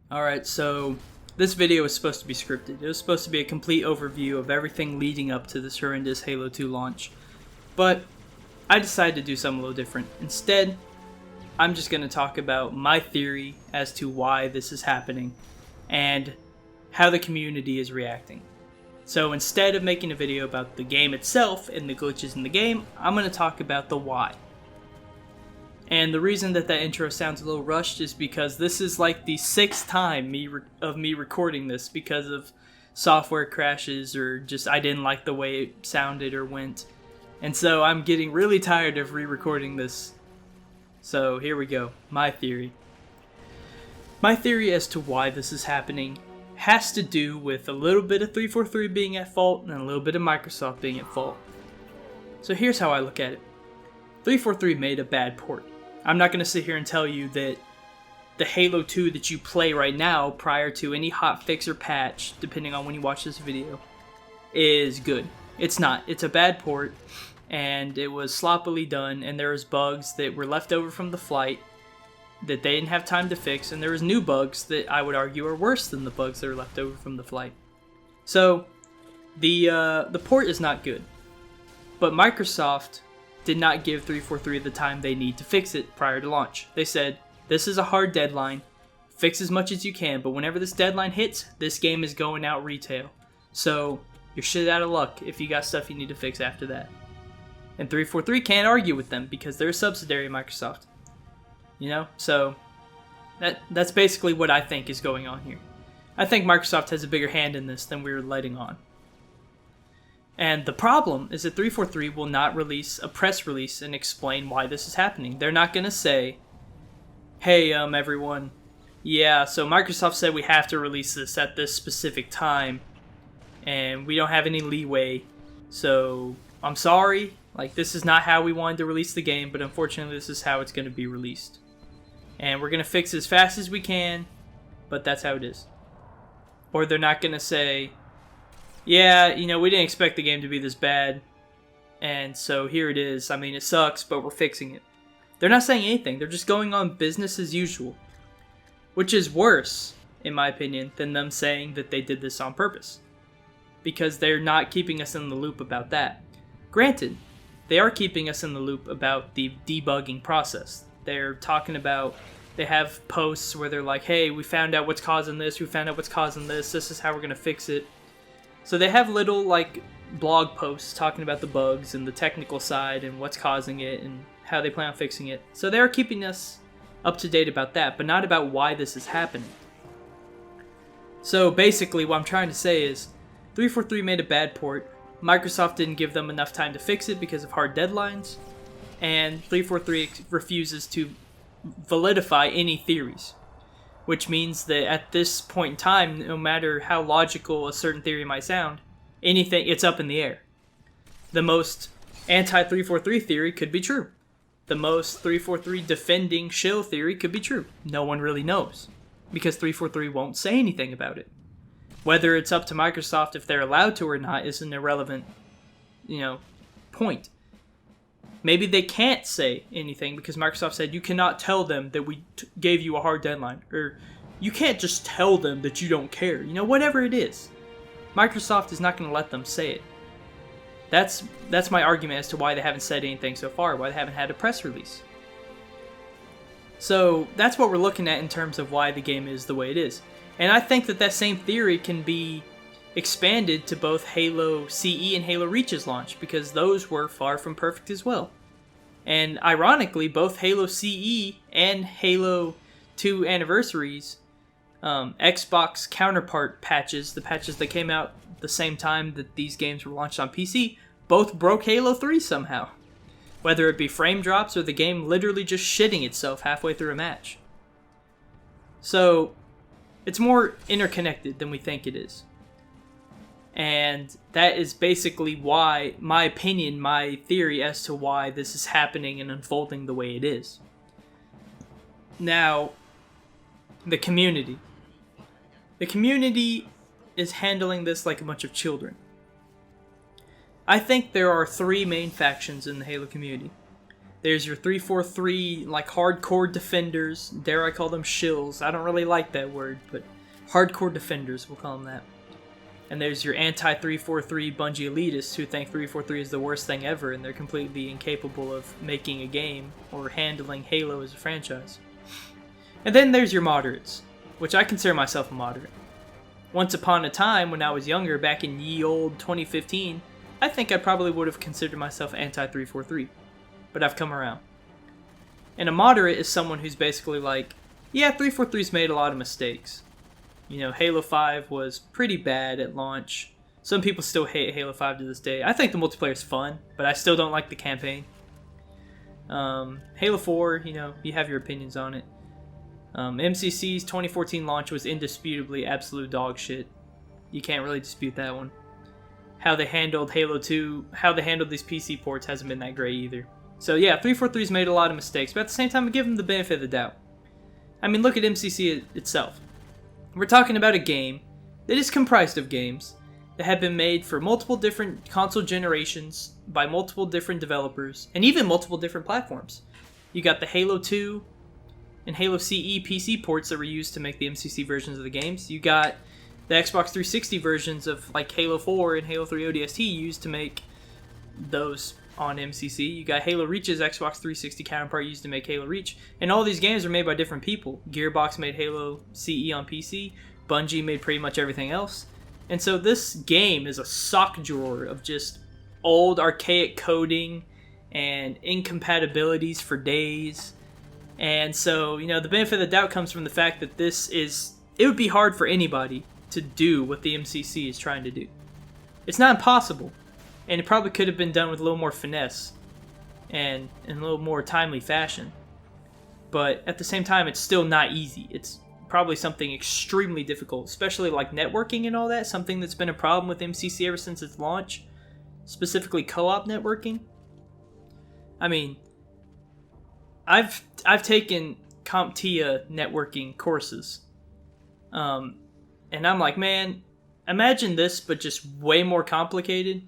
Alright, so this video was supposed to be scripted. It was supposed to be a complete overview of everything leading up to this horrendous Halo 2 launch. But I decided to do something a little different. Instead, I'm just going to talk about my theory as to why this is happening and how the community is reacting. So instead of making a video about the game itself and the glitches in the game, I'm going to talk about the why. And the reason that intro sounds a little rushed is because this is like the sixth time of me recording this because of software crashes or just I didn't like the way it sounded or went. And so I'm getting really tired of re-recording this. So here we go, my theory. My theory as to why this is happening has to do with a little bit of 343 being at fault and a little bit of Microsoft being at fault. So here's how I look at it. 343 made a bad port. I'm not going to sit here and tell you that the Halo 2 that you play right now prior to any hotfix or patch, depending on when you watch this video, is good. It's not. It's a bad port, and it was sloppily done, and there was bugs that were left over from the flight that they didn't have time to fix, and there was new bugs that I would argue are worse than the bugs that are left over from the flight. So, the port is not good. But Microsoft did not give 343 the time they need to fix it prior to launch. They said, this is a hard deadline, fix as much as you can, but whenever this deadline hits, this game is going out retail. So, you're shit out of luck if you got stuff you need to fix after that. And 343 can't argue with them because they're a subsidiary of Microsoft. You know? So, that's basically what I think is going on here. I think Microsoft has a bigger hand in this than we're letting on. And the problem is that 343 will not release a press release and explain why this is happening. They're not going to say, hey, everyone, yeah, so Microsoft said we have to release this at this specific time, and we don't have any leeway, so I'm sorry, like, this is not how we wanted to release the game, but unfortunately this is how it's going to be released. And we're going to fix it as fast as we can, but that's how it is. Or they're not going to say, yeah, you know, we didn't expect the game to be this bad, and so here it is. I mean, it sucks, but we're fixing it. They're not saying anything. They're just going on business as usual, which is worse, in my opinion, than them saying that they did this on purpose, because they're not keeping us in the loop about that. Granted, they are keeping us in the loop about the debugging process. They're talking about, they have posts where they're like, hey, we found out what's causing this, this is how we're going to fix it. So they have little, like, blog posts talking about the bugs and the technical side and what's causing it and how they plan on fixing it. So they're keeping us up to date about that, but not about why this is happening. So basically what I'm trying to say is 343 made a bad port, Microsoft didn't give them enough time to fix it because of hard deadlines, and 343 refuses to validify any theories. Which means that at this point in time, no matter how logical a certain theory might sound, it's up in the air. The most anti-343 theory could be true. The most 343 defending shill theory could be true. No one really knows, because 343 won't say anything about it. Whether it's up to Microsoft if they're allowed to or not is an irrelevant, point. Maybe they can't say anything because Microsoft said you cannot tell them that we gave you a hard deadline. Or you can't just tell them that you don't care. Whatever it is. Microsoft is not going to let them say it. That's my argument as to why they haven't said anything so far, why they haven't had a press release. So that's what we're looking at in terms of why the game is the way it is. And I think that same theory can be expanded to both Halo CE and Halo Reach's launch, because those were far from perfect as well. And ironically, both Halo CE and Halo 2 Anniversaries Xbox counterpart patches, the patches that came out the same time that these games were launched on PC, both broke Halo 3 somehow. Whether it be frame drops or the game literally just shitting itself halfway through a match. So, it's more interconnected than we think it is. And that is basically why, my opinion, my theory as to why this is happening and unfolding the way it is. Now, the community. The community is handling this like a bunch of children. I think there are three main factions in the Halo community. There's your 343 like hardcore defenders. Dare I call them shills? I don't really like that word, but hardcore defenders, we'll call them that. And there's your anti-343 Bungie elitists who think 343 is the worst thing ever and they're completely incapable of making a game or handling Halo as a franchise. And then there's your moderates, which I consider myself a moderate. Once upon a time, when I was younger, back in ye old 2015, I think I probably would have considered myself anti-343. But I've come around. And a moderate is someone who's basically like, yeah, 343's made a lot of mistakes. You know, Halo 5 was pretty bad at launch. Some people still hate Halo 5 to this day. I think the multiplayer is fun, but I still don't like the campaign. Halo 4, you know, you have your opinions on it. MCC's 2014 launch was indisputably absolute dog shit. You can't really dispute that one. How they handled Halo 2, how they handled these PC ports hasn't been that great either. So yeah, 343's made a lot of mistakes, but at the same time, I give them the benefit of the doubt. I mean, look at MCC itself. We're talking about a game that is comprised of games that have been made for multiple different console generations by multiple different developers, and even multiple different platforms. You got the Halo 2 and Halo CE PC ports that were used to make the MCC versions of the games. You got the Xbox 360 versions of like Halo 4 and Halo 3 ODST used to make those on MCC. You got Halo Reach's Xbox 360 counterpart used to make Halo Reach. And all these games are made by different people. Gearbox made Halo CE on PC. Bungie made pretty much everything else. And so this game is a sock drawer of just old archaic coding and incompatibilities for days. And so, you know, the benefit of the doubt comes from the fact that it would be hard for anybody to do what the MCC is trying to do. It's not impossible. And it probably could have been done with a little more finesse and in a little more timely fashion. But at the same time, it's still not easy. It's probably something extremely difficult, especially like networking and all that, something that's been a problem with MCC ever since its launch, specifically co-op networking. I mean, I've taken CompTIA networking courses. And I'm like, man, imagine this, but just way more complicated.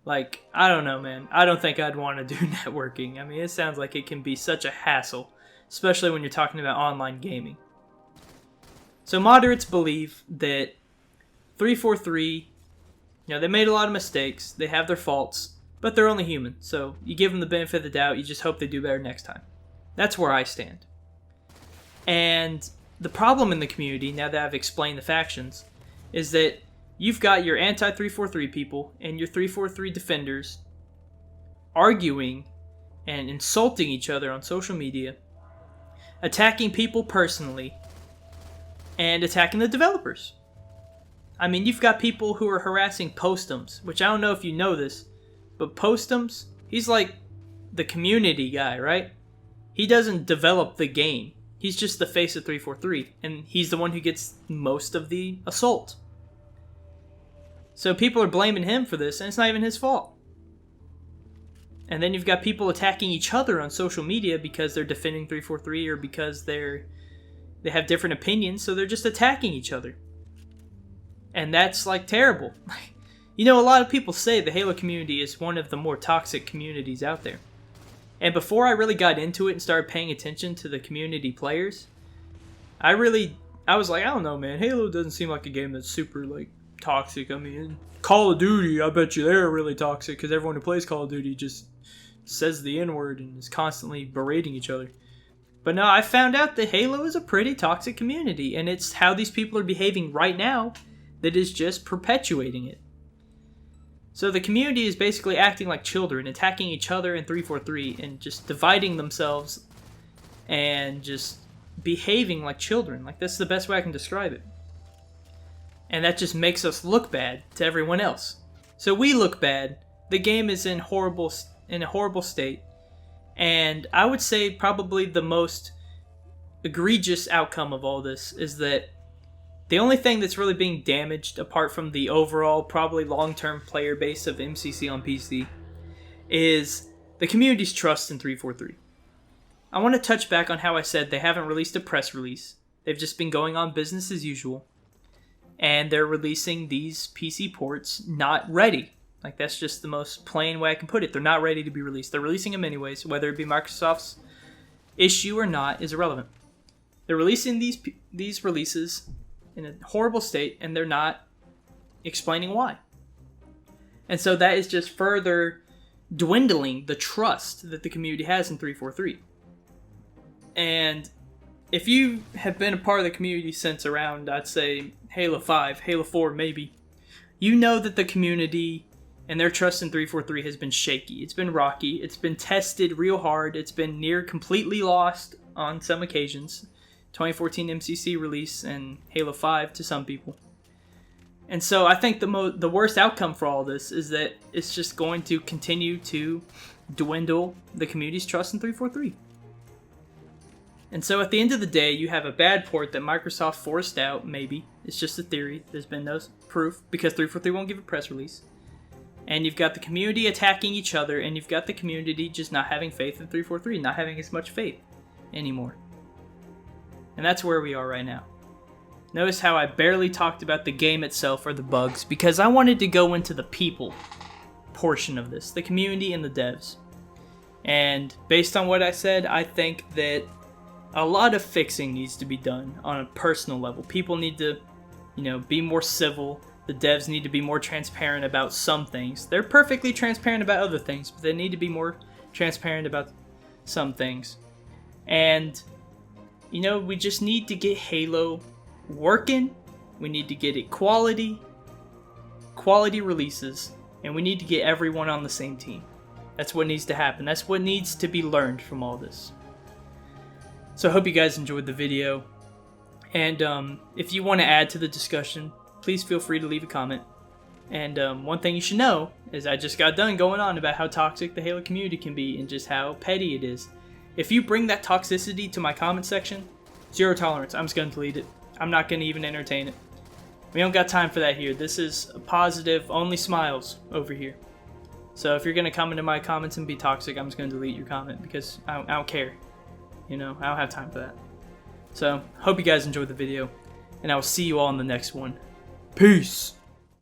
Like, I don't know, man. I don't think I'd want to do networking. I mean, it sounds like it can be such a hassle, especially when you're talking about online gaming. So moderates believe that 343, you know, they made a lot of mistakes. They have their faults, but they're only human. So you give them the benefit of the doubt. You just hope they do better next time. That's where I stand. And the problem in the community, now that I've explained the factions, is that you've got your anti-343 people and your 343 defenders arguing and insulting each other on social media, attacking people personally, and attacking the developers. I mean, you've got people who are harassing Postums, which I don't know if you know this, but Postums, he's like the community guy, right? He doesn't develop the game. He's just the face of 343, and he's the one who gets most of the assault. So people are blaming him for this, and it's not even his fault. And then you've got people attacking each other on social media because they're defending 343 or because they have different opinions, so they're just attacking each other. And that's, like, terrible. You know, a lot of people say the Halo community is one of the more toxic communities out there. And before I really got into it and started paying attention to the community players, I was like, I don't know, man. Halo doesn't seem like a game that's super, like, toxic. I mean, Call of Duty, I bet you they're really toxic because everyone who plays Call of Duty just says the N-word and is constantly berating each other. But no, I found out that Halo is a pretty toxic community, and it's how these people are behaving right now that is just perpetuating it. So the community is basically acting like children, attacking each other in 343 and just dividing themselves and just behaving like children. Like, that's the best way I can describe it. And that just makes us look bad to everyone else. So we look bad. The game is in a horrible state. And I would say probably the most egregious outcome of all this is that the only thing that's really being damaged, apart from the overall probably long-term player base of MCC on PC, is the community's trust in 343. I want to touch back on how I said they haven't released a press release. They've just been going on business as usual. And they're releasing these PC ports not ready. Like, that's just the most plain way I can put it. They're not ready to be released. They're releasing them anyways. Whether it be Microsoft's issue or not is irrelevant. They're releasing these releases in a horrible state, and they're not explaining why. And so that is just further dwindling the trust that the community has in 343. And if you have been a part of the community since around, I'd say, Halo 5, Halo 4 maybe, you know that the community and their trust in 343 has been shaky. It's been rocky. It's been tested real hard. It's been near completely lost on some occasions. 2014 MCC release and Halo 5 to some people. And so I think the worst outcome for all this is that it's just going to continue to dwindle the community's trust in 343. And so at the end of the day, you have a bad port that Microsoft forced out, maybe. It's just a theory. There's been no proof because 343 won't give a press release. And you've got the community attacking each other, and you've got the community just not having faith in 343, not having as much faith anymore. And that's where we are right now. Notice how I barely talked about the game itself or the bugs, because I wanted to go into the people portion of this, the community and the devs. And based on what I said, I think that a lot of fixing needs to be done on a personal level. People need to, be more civil. The devs need to be more transparent about some things. They're perfectly transparent about other things, but they need to be more transparent about some things. And, we just need to get Halo working. We need to get it quality releases, and we need to get everyone on the same team. That's what needs to happen. That's what needs to be learned from all this. So I hope you guys enjoyed the video, and if you want to add to the discussion, please feel free to leave a comment. And one thing you should know is I just got done going on about how toxic the Halo community can be and just how petty it is. If you bring that toxicity to my comment section, zero tolerance. I'm just going to delete it. I'm not going to even entertain it. We don't got time for that here. This is a positive, only smiles over here. So if you're going to come into my comments and be toxic, I'm just going to delete your comment because I don't care. I don't have time for that. So, hope you guys enjoyed the video, and I will see you all in the next one. Peace!